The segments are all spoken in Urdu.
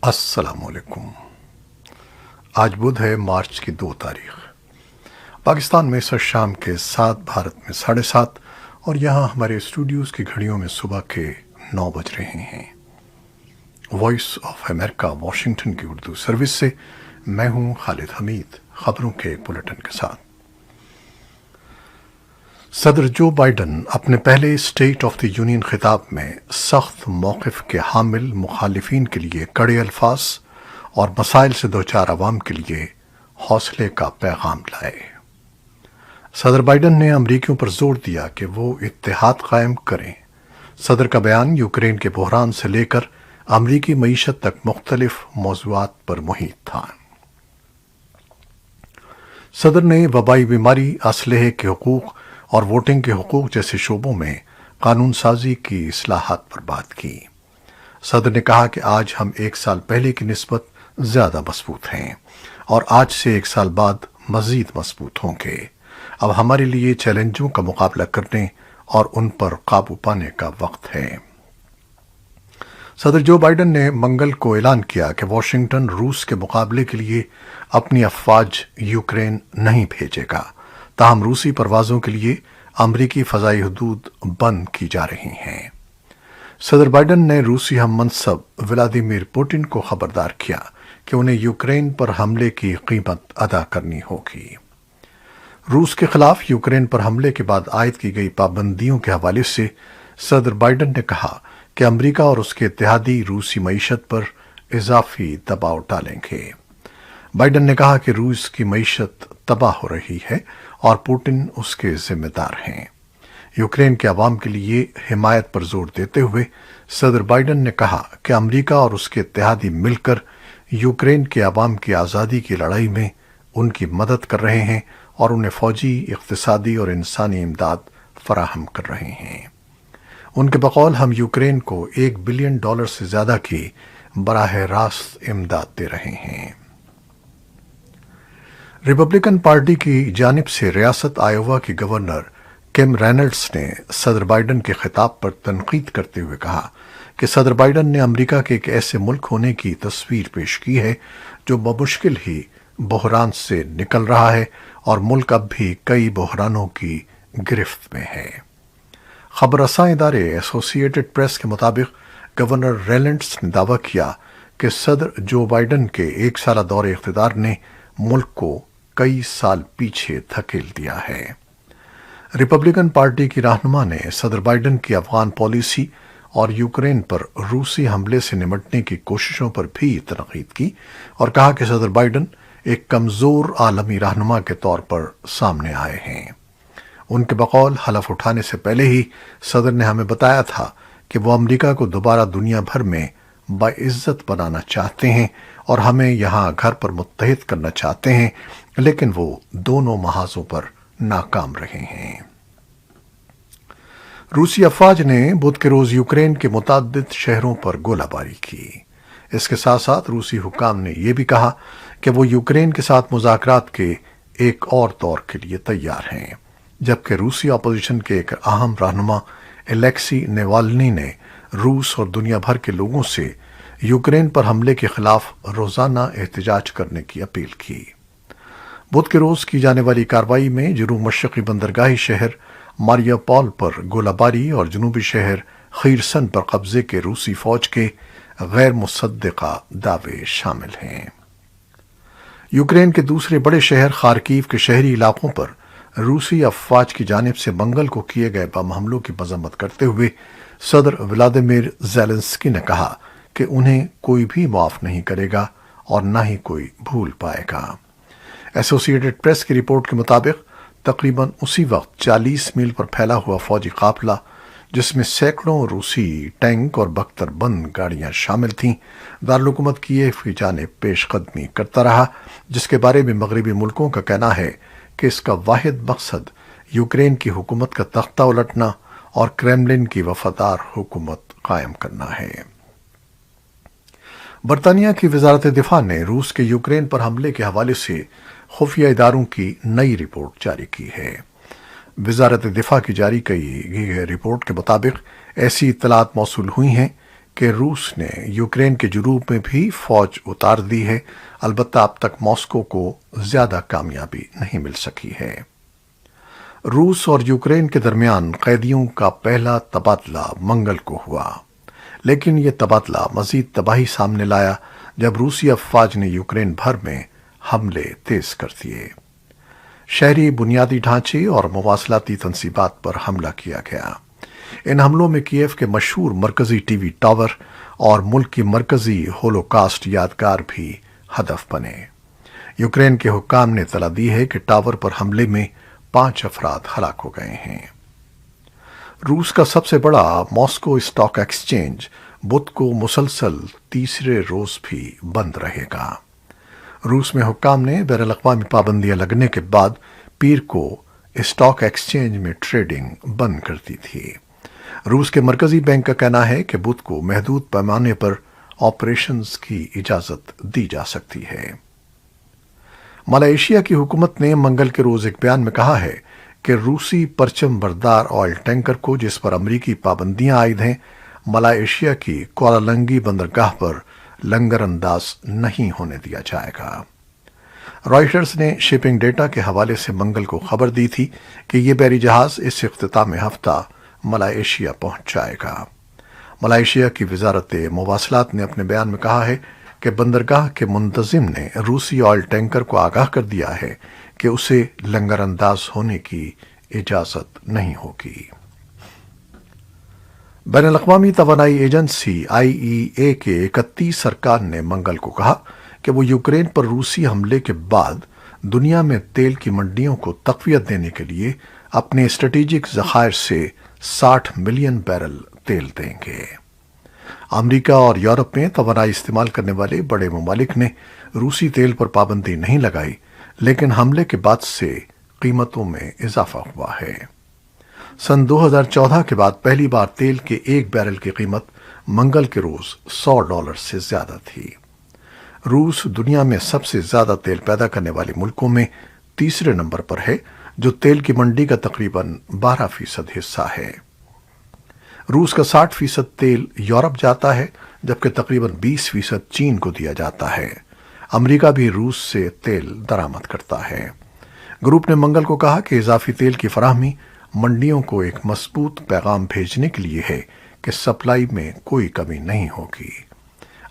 السلام علیکم۔ آج بدھ ہے، مارچ کی 2 تاریخ۔ پاکستان میں سر شام کے 7، بھارت میں 7:30، اور یہاں ہمارے اسٹوڈیوز کی گھڑیوں میں صبح کے 9 بج رہے ہیں۔ وائس آف امریکہ واشنگٹن کی اردو سروس سے میں ہوں خالد حمید، خبروں کے ایک بلٹن کے ساتھ۔ صدر جو بائیڈن اپنے پہلے اسٹیٹ آف دی یونین خطاب میں سخت موقف کے حامل مخالفین کے لیے کڑے الفاظ اور مسائل سے دوچار عوام کے لیے حوصلے کا پیغام لائے۔ صدر بائیڈن نے امریکیوں پر زور دیا کہ وہ اتحاد قائم کریں۔ صدر کا بیان یوکرین کے بحران سے لے کر امریکی معیشت تک مختلف موضوعات پر محیط تھا۔ صدر نے وبائی بیماری، اسلحے کے حقوق اور ووٹنگ کے حقوق جیسے شعبوں میں قانون سازی کی اصلاحات پر بات کی۔ صدر نے کہا کہ آج ہم 1 سال پہلے کی نسبت زیادہ مضبوط ہیں اور آج سے 1 سال بعد مزید مضبوط ہوں گے۔ اب ہمارے لیے چیلنجوں کا مقابلہ کرنے اور ان پر قابو پانے کا وقت ہے۔ صدر جو بائیڈن نے منگل کو اعلان کیا کہ واشنگٹن روس کے مقابلے کے لیے اپنی افواج یوکرین نہیں بھیجے گا، تاہم روسی پروازوں کے لیے امریکی فضائی حدود بند کی جا رہی ہیں۔ صدر بائیڈن نے روسی ہم منصب ولادیمیر پوٹن کو خبردار کیا کہ انہیں یوکرین پر حملے کی قیمت ادا کرنی ہوگی۔ روس کے خلاف یوکرین پر حملے کے بعد عائد کی گئی پابندیوں کے حوالے سے صدر بائیڈن نے کہا کہ امریکہ اور اس کے اتحادی روسی معیشت پر اضافی دباؤ ڈالیں گے۔ بائیڈن نے کہا کہ روس کی معیشت تباہ ہو رہی ہے اور پوٹن اس کے ذمہ دار ہیں۔ یوکرین کے عوام کے لیے حمایت پر زور دیتے ہوئے صدر بائیڈن نے کہا کہ امریکہ اور اس کے اتحادی مل کر یوکرین کے عوام کی آزادی کی لڑائی میں ان کی مدد کر رہے ہیں اور انہیں فوجی، اقتصادی اور انسانی امداد فراہم کر رہے ہیں۔ ان کے بقول ہم یوکرین کو $1 بلین سے زیادہ کی براہ راست امداد دے رہے ہیں۔ ریپبلکن پارٹی کی جانب سے ریاست آئیوا کی گورنر کیم رینلڈز نے صدر بائیڈن کے خطاب پر تنقید کرتے ہوئے کہا کہ صدر بائیڈن نے امریکہ کے ایک ایسے ملک ہونے کی تصویر پیش کی ہے جو بمشکل ہی بحران سے نکل رہا ہے اور ملک اب بھی کئی بحرانوں کی گرفت میں ہے۔ خبر رساں ادارے ایسوسی ایٹڈ پریس کے مطابق گورنر رینلڈز نے دعویٰ کیا کہ صدر جو بائیڈن کے 1 سالہ دور اقتدار نے ملک کو کئی سال پیچھے دھکیل دیا ہے۔ ریپبلکن پارٹی کی رہنما نے صدر بائیڈن کی افغان پالیسی اور یوکرین پر روسی حملے سے نمٹنے کی کوششوں پر بھی تنقید کی اور کہا کہ صدر بائیڈن ایک کمزور عالمی رہنما کے طور پر سامنے آئے ہیں۔ ان کے بقول حلف اٹھانے سے پہلے ہی صدر نے ہمیں بتایا تھا کہ وہ امریکہ کو دوبارہ دنیا بھر میں باعزت بنانا چاہتے ہیں اور ہمیں یہاں گھر پر متحد کرنا چاہتے ہیں، لیکن وہ دونوں محاذوں پر ناکام رہے ہیں۔ روسی افواج نے بدھ کے روز یوکرین کے متعدد شہروں پر گولہ باری کی۔ اس کے ساتھ ساتھ روسی حکام نے یہ بھی کہا کہ وہ یوکرین کے ساتھ مذاکرات کے ایک اور دور کے لیے تیار ہیں، جبکہ روسی اپوزیشن کے ایک اہم رہنما الیکسی نیوالنی نے روس اور دنیا بھر کے لوگوں سے یوکرین پر حملے کے خلاف روزانہ احتجاج کرنے کی اپیل کی۔ بدھ کے روز کی جانے والی کارروائی میں جنوب مشرقی بندرگاہی شہر ماریا پول پر گولہ باری اور جنوبی شہر خیرسن پر قبضے کے روسی فوج کے غیر مصدقہ دعوے شامل ہیں۔ یوکرین کے دوسرے بڑے شہر خارکیو کے شہری علاقوں پر روسی افواج کی جانب سے منگل کو کیے گئے بم حملوں کی مذمت کرتے ہوئے صدر ولادیمیر زیلنسکی نے کہا کہ انہیں کوئی بھی معاف نہیں کرے گا اور نہ ہی کوئی بھول پائے گا۔ ایسوسی ایٹڈ پریس کی رپورٹ کے مطابق تقریباً اسی وقت 40 میل پر پھیلا ہوا فوجی قافلہ، جس میں سینکڑوں روسی ٹینک اور بختر بند گاڑیاں شامل تھیں، دارالحکومت کییو کی جانب پیش قدمی کرتا رہا، جس کے بارے میں مغربی ملکوں کا کہنا ہے کہ اس کا واحد مقصد یوکرین کی حکومت کا تختہ الٹنا اور کریملن کی وفادار حکومت قائم کرنا ہے۔ برطانیہ کی وزارت دفاع نے روس کے یوکرین پر حملے کے حوالے سے خفیہ اداروں کی نئی رپورٹ جاری کی ہے۔ وزارت دفاع کی جاری کی گئی رپورٹ کے مطابق ایسی اطلاعات موصول ہوئی ہیں کہ روس نے یوکرین کے جنوب میں بھی فوج اتار دی ہے، البتہ اب تک ماسکو کو زیادہ کامیابی نہیں مل سکی ہے۔ روس اور یوکرین کے درمیان قیدیوں کا پہلا تبادلہ منگل کو ہوا، لیکن یہ تبادلہ مزید تباہی سامنے لایا جب روسی افواج نے یوکرین بھر میں حملے تیز کر دیے۔ شہری بنیادی ڈھانچے اور مواصلاتی تنصیبات پر حملہ کیا گیا۔ ان حملوں میں کیف کے مشہور مرکزی ٹی وی ٹاور اور ملک کی مرکزی ہولوکاسٹ یادگار بھی ہدف بنے۔ یوکرین کے حکام نے اطلاع دی ہے کہ ٹاور پر حملے میں 5 افراد ہلاک ہو گئے ہیں۔ روس کا سب سے بڑا ماسکو اسٹاک ایکسچینج بدھ کو مسلسل تیسرے روز بھی بند رہے گا۔ روس میں حکام نے بین الاقوامی پابندیاں لگنے کے بعد پیر کو اسٹاک ایکسچینج میں ٹریڈنگ بند کر دی تھی۔ روس کے مرکزی بینک کا کہنا ہے کہ بدھ کو محدود پیمانے پر آپریشنز کی اجازت دی جا سکتی ہے۔ ملائیشیا کی حکومت نے منگل کے روز ایک بیان میں کہا ہے کہ روسی پرچم بردار آئل ٹینکر کو جس پر امریکی پابندیاں عائد ہیں، ملائیشیا کی کوالالنگی بندرگاہ پر لنگر انداز نہیں ہونے دیا جائے گا۔ رائٹرز نے شپنگ ڈیٹا کے حوالے سے منگل کو خبر دی تھی کہ یہ بحری جہاز اس اختتام ہفتہ ملائیشیا پہنچ جائے گا۔ ملائیشیا کی وزارت مواصلات نے اپنے بیان میں کہا ہے کہ بندرگاہ کے منتظم نے روسی آئل ٹینکر کو آگاہ کر دیا ہے کہ اسے لنگر انداز ہونے کی اجازت نہیں ہوگی۔ بین الاقوامی توانائی ایجنسی IEA کے 31 ارکان نے منگل کو کہا کہ وہ یوکرین پر روسی حملے کے بعد دنیا میں تیل کی منڈیوں کو تقویت دینے کے لیے اپنے اسٹریٹجک ذخائر سے 60 ملین بیرل تیل دیں گے۔ امریکہ اور یورپ میں توانائی استعمال کرنے والے بڑے ممالک نے روسی تیل پر پابندی نہیں لگائی، لیکن حملے کے بعد سے قیمتوں میں اضافہ ہوا ہے۔ سن 2014 کے بعد پہلی بار تیل کے ایک بیرل کی قیمت منگل کے روز $100 سے زیادہ تھی۔ روس دنیا میں سب سے زیادہ تیل پیدا کرنے والے ملکوں میں تیسرے نمبر پر ہے، جو تیل کی منڈی کا تقریباً 12% حصہ ہے۔ روس کا 60% تیل یورپ جاتا ہے، جبکہ تقریباً 20% چین کو دیا جاتا ہے۔ امریکہ بھی روس سے تیل درآمد کرتا ہے۔ گروپ نے منگل کو کہا کہ اضافی تیل کی فراہمی منڈیوں کو ایک مضبوط پیغام بھیجنے کے لیے ہے کہ سپلائی میں کوئی کمی نہیں ہوگی۔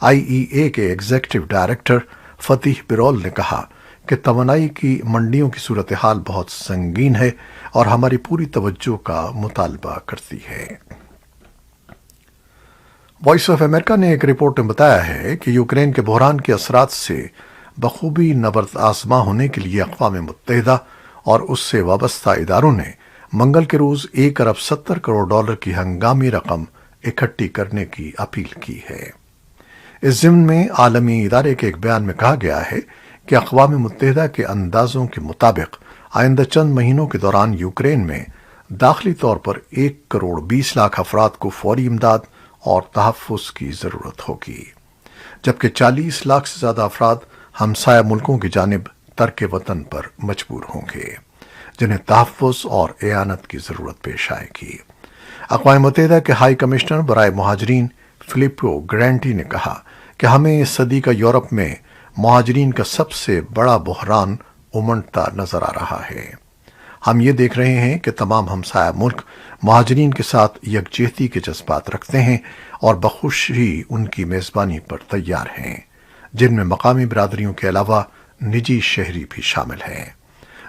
IEA کے ایگزیکٹو ڈائریکٹر فتح برول نے کہا کہ توانائی کی منڈیوں کی صورتحال بہت سنگین ہے اور ہماری پوری توجہ کا مطالبہ کرتی ہے۔ وائس آف امریکہ نے ایک رپورٹ میں بتایا ہے کہ یوکرین کے بحران کے اثرات سے بخوبی نبرد آزما ہونے کے لیے اقوام متحدہ اور اس سے وابستہ اداروں نے منگل کے روز $1.70 کی ہنگامی رقم اکٹھی کرنے کی اپیل کی ہے۔ اس ضمن میں عالمی ادارے کے ایک بیان میں کہا گیا ہے کہ اقوام متحدہ کے اندازوں کے مطابق آئندہ چند مہینوں کے دوران یوکرین میں داخلی طور پر 1.20 کروڑ افراد کو فوری امداد اور تحفظ کی ضرورت ہوگی، جبکہ 40 لاکھ سے زیادہ افراد ہمسایہ ملکوں کی جانب ترک وطن پر مجبور ہوں گے، جنہیں تحفظ اور اعانت کی ضرورت پیش آئے گی۔ اقوام متحدہ کے ہائی کمشنر برائے مہاجرین فلپو گرینٹی نے کہا کہ ہمیں اس صدی کا یورپ میں مہاجرین کا سب سے بڑا بحران امنڈتا نظر آ رہا ہے۔ ہم یہ دیکھ رہے ہیں کہ تمام ہمسایہ ملک مہاجرین کے ساتھ یکجہتی کے جذبات رکھتے ہیں اور بخوشی ان کی میزبانی پر تیار ہیں، جن میں مقامی برادریوں کے علاوہ نجی شہری بھی شامل ہیں۔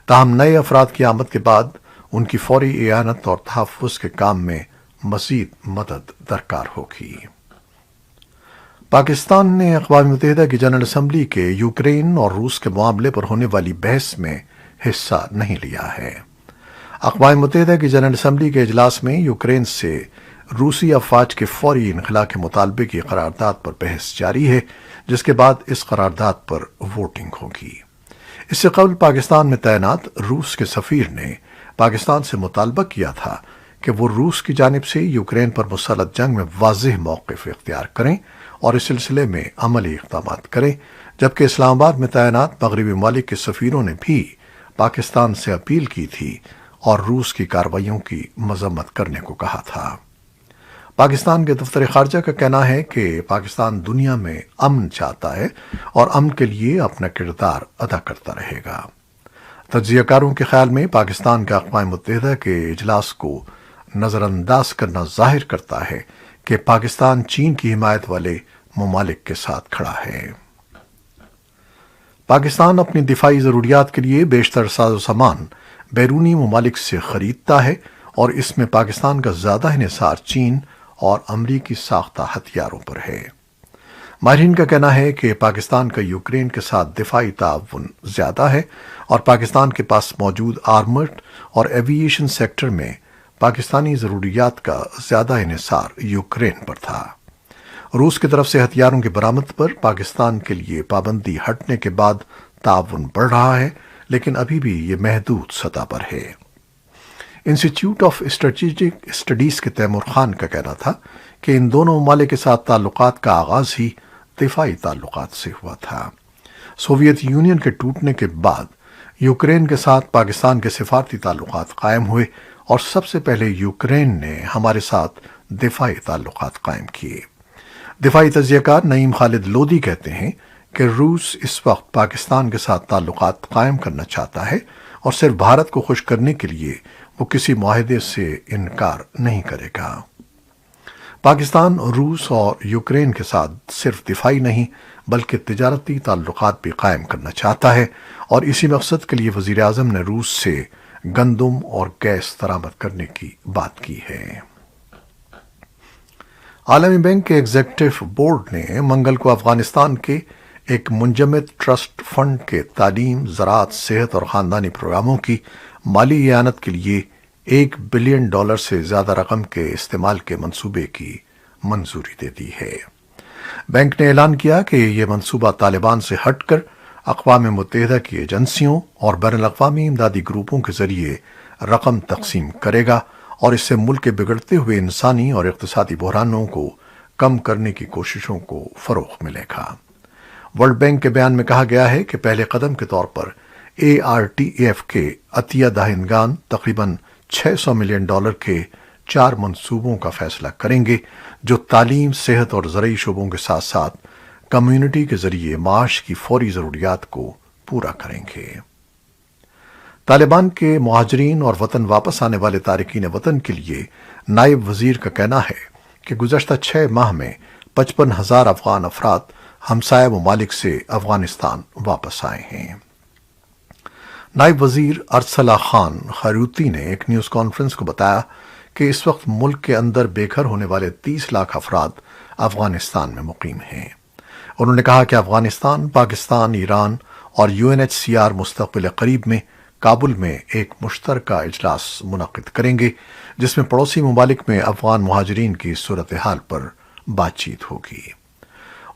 تاہم نئے افراد کی آمد کے بعد ان کی فوری اعانت اور تحفظ کے کام میں مزید مدد درکار ہوگی۔ پاکستان نے اقوام متحدہ کی جنرل اسمبلی کے یوکرین اور روس کے معاملے پر ہونے والی بحث میں حصہ نہیں لیا ہے۔ اقوام متحدہ کی جنرل اسمبلی کے اجلاس میں یوکرین سے روسی افواج کے فوری انخلاء کے مطالبے کی قرارداد پر بحث جاری ہے، جس کے بعد اس قرارداد پر ووٹنگ ہوگی۔ اس سے قبل پاکستان میں تعینات روس کے سفیر نے پاکستان سے مطالبہ کیا تھا کہ وہ روس کی جانب سے یوکرین پر مسلح جنگ میں واضح موقف اختیار کریں اور اس سلسلے میں عملی اقدامات کریں، جبکہ اسلام آباد میں تعینات مغربی ممالک کے سفیروں نے بھی پاکستان سے اپیل کی تھی اور روس کی کارروائیوں کی مذمت کرنے کو کہا تھا۔ پاکستان کے دفتر خارجہ کا کہنا ہے کہ پاکستان دنیا میں امن چاہتا ہے اور امن کے لیے اپنا کردار ادا کرتا رہے گا۔ تجزیہ کاروں کے خیال میں پاکستان کا اقوام متحدہ کے اجلاس کو نظر انداز کرنا ظاہر کرتا ہے کہ پاکستان چین کی حمایت والے ممالک کے ساتھ کھڑا ہے۔ پاکستان اپنی دفاعی ضروریات کے لیے بیشتر ساز و سامان بیرونی ممالک سے خریدتا ہے اور اس میں پاکستان کا زیادہ انحصار چین اور امریکی ساختہ ہتھیاروں پر ہے۔ ماہرین کا کہنا ہے کہ پاکستان کا یوکرین کے ساتھ دفاعی تعاون زیادہ ہے اور پاکستان کے پاس موجود آرمرڈ اور ایوییشن سیکٹر میں پاکستانی ضروریات کا زیادہ انحصار یوکرین پر تھا۔ روس کی طرف سے ہتھیاروں کی برآمد پر پاکستان کے لیے پابندی ہٹنے کے بعد تعاون بڑھ رہا ہے، لیکن ابھی بھی یہ محدود سطح پر ہے۔ انسٹیٹیوٹ آف اسٹریٹجک اسٹڈیز کے تیمور خان کا کہنا تھا کہ ان دونوں ممالک کے ساتھ تعلقات کا آغاز ہی دفاعی تعلقات سے ہوا تھا۔ سوویت یونین کے ٹوٹنے کے بعد یوکرین کے ساتھ پاکستان کے سفارتی تعلقات قائم ہوئے اور سب سے پہلے یوکرین نے ہمارے ساتھ دفاعی تعلقات قائم کیے۔ دفاعی تجزیہ کار نعیم خالد لودھی کہتے ہیں کہ روس اس وقت پاکستان کے ساتھ تعلقات قائم کرنا چاہتا ہے اور صرف بھارت کو خوش کرنے کے لیے وہ کسی معاہدے سے انکار نہیں کرے گا۔ پاکستان روس اور یوکرین کے ساتھ صرف دفاعی نہیں بلکہ تجارتی تعلقات بھی قائم کرنا چاہتا ہے، اور اسی مقصد کے لیے وزیر اعظم نے روس سے گندم اور گیس درآمد کرنے کی بات کی ہے۔ عالمی بینک کے ایگزیکٹو بورڈ نے منگل کو افغانستان کے ایک منجمد ٹرسٹ فنڈ کے تعلیم، زراعت، صحت اور خاندانی پروگراموں کی مالی اعانت کے لیے $1 بلین سے زیادہ رقم کے استعمال کے منصوبے کی منظوری دے دی ہے۔ بینک نے اعلان کیا کہ یہ منصوبہ طالبان سے ہٹ کر اقوام متحدہ کی ایجنسیوں اور بین الاقوامی امدادی گروپوں کے ذریعے رقم تقسیم کرے گا، اور اس سے ملک کے بگڑتے ہوئے انسانی اور اقتصادی بحرانوں کو کم کرنے کی کوششوں کو فروغ ملے گا۔ ورلڈ بینک کے بیان میں کہا گیا ہے کہ پہلے قدم کے طور پر ARTF کے عطیہ دہندگان تقریباً $600 ملین کے 4 منصوبوں کا فیصلہ کریں گے، جو تعلیم، صحت اور زرعی شعبوں کے ساتھ ساتھ کمیونٹی کے ذریعے معاش کی فوری ضروریات کو پورا کریں گے۔ طالبان کے مہاجرین اور وطن واپس آنے والے تارکین وطن کے لیے نائب وزیر کا کہنا ہے کہ گزشتہ 6 ماہ میں 55,000 افغان افراد ہمسایہ ممالک سے افغانستان واپس آئے ہیں۔ نائب وزیر ارسلہ خان خیروتی نے ایک نیوز کانفرنس کو بتایا کہ اس وقت ملک کے اندر بے گھر ہونے والے 30 لاکھ افراد افغانستان میں مقیم ہیں۔ انہوں نے کہا کہ افغانستان، پاکستان، ایران اور UNHCR مستقبل قریب میں کابل میں ایک مشترکہ اجلاس منعقد کریں گے، جس میں پڑوسی ممالک میں افغان مہاجرین کی صورتحال پر بات چیت ہوگی۔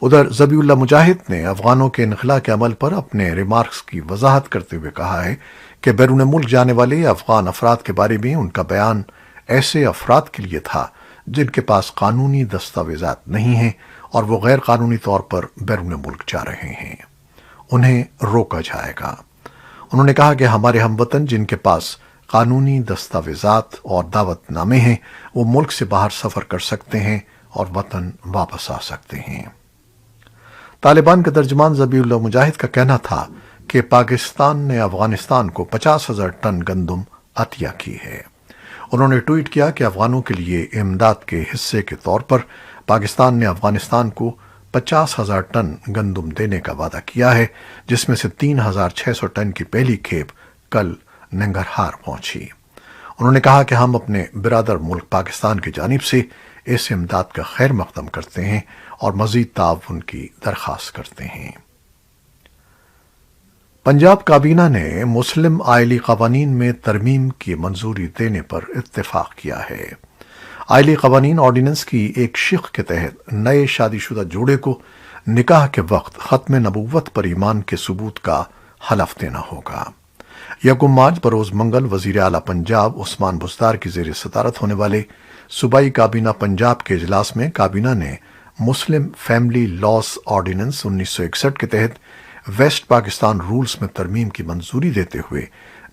ادھر ذبیح اللہ مجاہد نے افغانوں کے انخلاء کے عمل پر اپنے ریمارکس کی وضاحت کرتے ہوئے کہا ہے کہ بیرون ملک جانے والے افغان افراد کے بارے میں ان کا بیان ایسے افراد کے لیے تھا جن کے پاس قانونی دستاویزات نہیں ہیں اور وہ غیر قانونی طور پر بیرون ملک جا رہے ہیں۔ انہیں روکا جائے گا۔ انہوں نے کہا کہ ہمارے ہم وطن جن کے پاس قانونی دستاویزات اور دعوت نامے ہیں وہ ملک سے باہر سفر کر سکتے ہیں اور وطن واپس آ سکتے ہیں۔ طالبان کے ترجمان ذبیح اللہ مجاہد کا کہنا تھا کہ پاکستان نے افغانستان کو 50,000 ٹن گندم عطیہ کی ہے۔ انہوں نے ٹویٹ کیا کہ افغانوں کے لیے امداد کے حصے کے طور پر پاکستان نے افغانستان کو 50,000 ٹن گندم دینے کا وعدہ کیا ہے، جس میں سے 3,600 ٹن کی پہلی کھیپ کل ننگرہار پہنچی۔ انہوں نے کہا کہ ہم اپنے برادر ملک پاکستان کی جانب سے اس امداد کا خیر مقدم کرتے ہیں اور مزید تعاون کی درخواست کرتے ہیں۔ پنجاب کابینہ نے مسلم آئلی قوانین میں ترمیم کی منظوری دینے پر اتفاق کیا ہے۔ آئلی قوانین آرڈیننس کی ایک شق کے تحت نئے شادی شدہ جوڑے کو نکاح کے وقت ختم نبوت پر ایمان کے ثبوت کا حلف دینا ہوگا۔ 1 مارچ بروز منگل وزیر اعلیٰ پنجاب عثمان بزدار کی زیر صدارت ہونے والے صوبائی کابینہ پنجاب کے اجلاس میں کابینہ نے مسلم فیملی لاس آرڈیننس 1961 کے تحت ویسٹ پاکستان رولز میں ترمیم کی منظوری دیتے ہوئے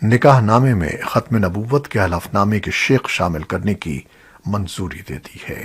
نکاح نامے میں ختم نبوت کے حلف نامے کے شق شامل کرنے کی منظوری دے دی ہے۔